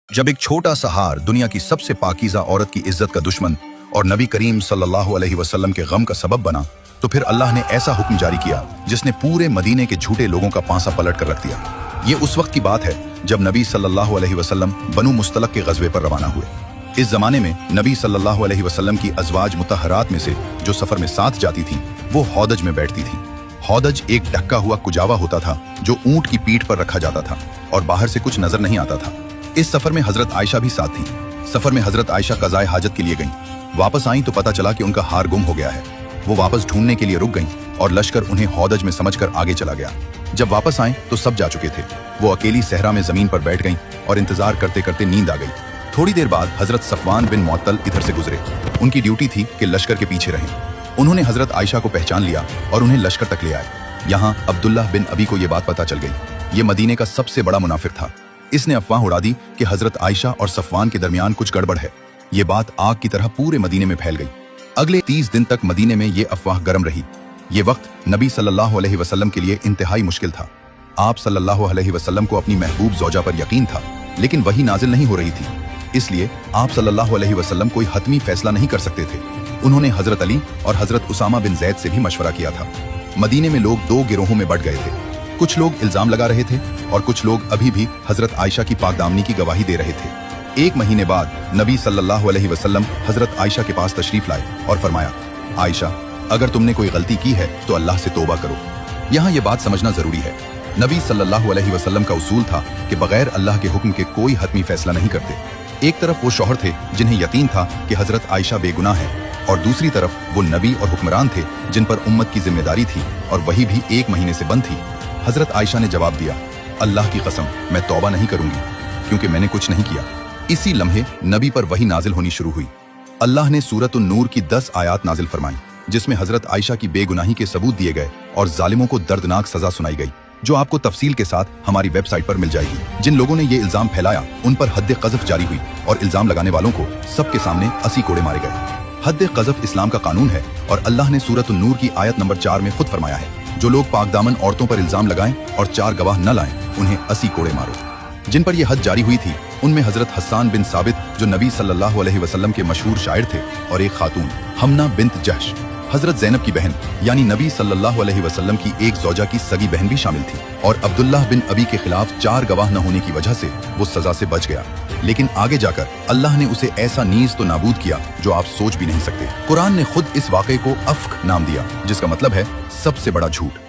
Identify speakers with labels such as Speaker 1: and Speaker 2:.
Speaker 1: जब एक छोटा सा हार दुनिया की सबसे पाकीज़ा औरत की इज्जत का दुश्मन और नबी करीम सल्लल्लाहु अलैहि वसल्लम के गम का सबब बना, तो फिर अल्लाह ने ऐसा हुक्म जारी किया जिसने पूरे मदीने के झूठे लोगों का पांसा पलट कर रख दिया। ये उस वक्त की बात है जब नबी सल्लल्लाहु अलैहि वसल्लम बनु मुस्तलक के गज़वे पर रवाना हुए। इस जमाने में नबी सल्लल्लाहु अलैहि वसल्लम की अज़वाज मुतहरात में से जो सफर में साथ जाती थीं, वो हौदज में बैठती थीं। हौदज एक ढका हुआ कुजावा होता था जो ऊंट की पीठ पर रखा जाता था और बाहर से कुछ नजर नहीं आता था। इस सफर में हजरत आयशा भी साथ थीं। सफर में हजरत आयशा कज़ाए हाजत के लिए गईं। वापस आईं तो पता चला कि उनका हार गुम हो गया है। वो वापस ढूंढने के लिए रुक गईं और लश्कर उन्हें हौदज में समझकर आगे चला गया। जब वापस आए तो सब जा चुके थे। वो अकेली सहरा में जमीन पर बैठ गईं और इंतजार करते करते नींद आ गई। थोड़ी देर बाद हजरत सफवान बिन मुअत्तल इधर से गुजरे। उनकी ड्यूटी थी कि लश्कर के पीछे रहें। उन्होंने हजरत आयशा को पहचान लिया और उन्हें लश्कर तक ले आए। यहाँ अब्दुल्लाह बिन अबी को ये बात पता चल गई। ये मदीने का सबसे बड़ा मुनाफिक था। इसने अफवाह उड़ा दी कि हजरत आयशा और सफवान के दरमियान कुछ गड़बड़ है। ये बात आग की तरह पूरे मदीने में फैल गई। अगले 30 दिन तक मदीने में ये अफवाह गर्म रही। ये वक्त नबी सल्लल्लाहु अलैहि वसल्लम के लिए इंतहाई मुश्किल था। आप सल्लल्लाहु अलैहि वसल्लम को अपनी महबूब ज़ौजा पर यकीन था, लेकिन वही नाजिल नहीं हो रही थी। इसलिए आप सल्लल्लाहु अलैहि वसल्लम कोई हतमी फैसला नहीं कर सकते थे। उन्होंने हजरत अली और हजरत उसामा बिन जैद से भी मशवरा किया था। मदीने में लोग दो गिरोहों में बंट गए थे। कुछ लोग इल्जाम लगा रहे थे और कुछ लोग अभी भी हजरत आयशा की पाकदामनी की गवाही दे रहे थे। 1 महीने बाद नबी सल्लल्लाहु अलैहि वसल्लम हजरत आयशा के पास तशरीफ लाए और फरमाया, आयशा, अगर तुमने कोई गलती की है तो अल्लाह से तौबा करो। यहाँ ये बात समझना जरूरी है। नबी सल्लल्लाहु अलैहि वसल्लम का उसूल था कि बगैर अल्लाह के हुक्म के कोई हतमी फैसला नहीं करते। एक तरफ वो शौहर थे जिन्हें यकीन था कि हजरत आयशा बेगुनाह है, और दूसरी तरफ वो नबी और हुक्मरान थे जिन पर उम्मत की जिम्मेदारी थी, और वही भी 1 महीने से बंद थी। हजरत आयशा ने जवाब दिया, अल्लाह की कसम, मैं तौबा नहीं करूंगी, क्योंकि मैंने कुछ नहीं किया। इसी लम्हे नबी पर वही नाजिल होनी शुरू हुई। अल्लाह ने सूरत नूर की 10 आयात नाजिल फरमाई, जिसमें हजरत आयशा की बेगुनाही के सबूत दिए गए और जालिमों को दर्दनाक सजा सुनाई गई, जो आपको तफसील के साथ हमारी वेबसाइट पर मिल जाएगी। जिन लोगों ने ये इल्जाम फैलाया उन पर हद्द क़ज़फ़ जारी हुई और इल्जाम लगाने वालों को सबके सामने 80 कोड़े मारे गए। हद्द क़ज़फ़ इस्लाम का कानून है और अल्लाह ने सूरत नूर की आयत नंबर 4 में खुद फरमाया है, जो लोग पाकदामन औरतों पर इल्जाम लगाएं और 4 गवाह न लाएं, उन्हें 80 कोड़े मारो। जिन पर यह हद जारी हुई थी उनमें हजरत हस्सान बिन साबित, जो नबी सल्लल्लाहु अलैहि वसल्लम के मशहूर शायर थे, और एक खातून हमना बिन्त जहश, हजरत ज़ैनब की बहन, यानी नबी सल्लल्लाहु अलैहि वसल्लम की एक ज़ौजा की सगी बहन भी शामिल थी। और अब्दुल्लाह बिन अबी के खिलाफ 4 गवाह न होने की वजह से वो सजा से बच गया, लेकिन आगे जाकर अल्लाह ने उसे ऐसा नीज़ तो नाबूद किया जो आप सोच भी नहीं सकते। कुरान ने खुद इस वाक़े को अफ़्क नाम दिया, जिसका मतलब है सबसे बड़ा झूठ।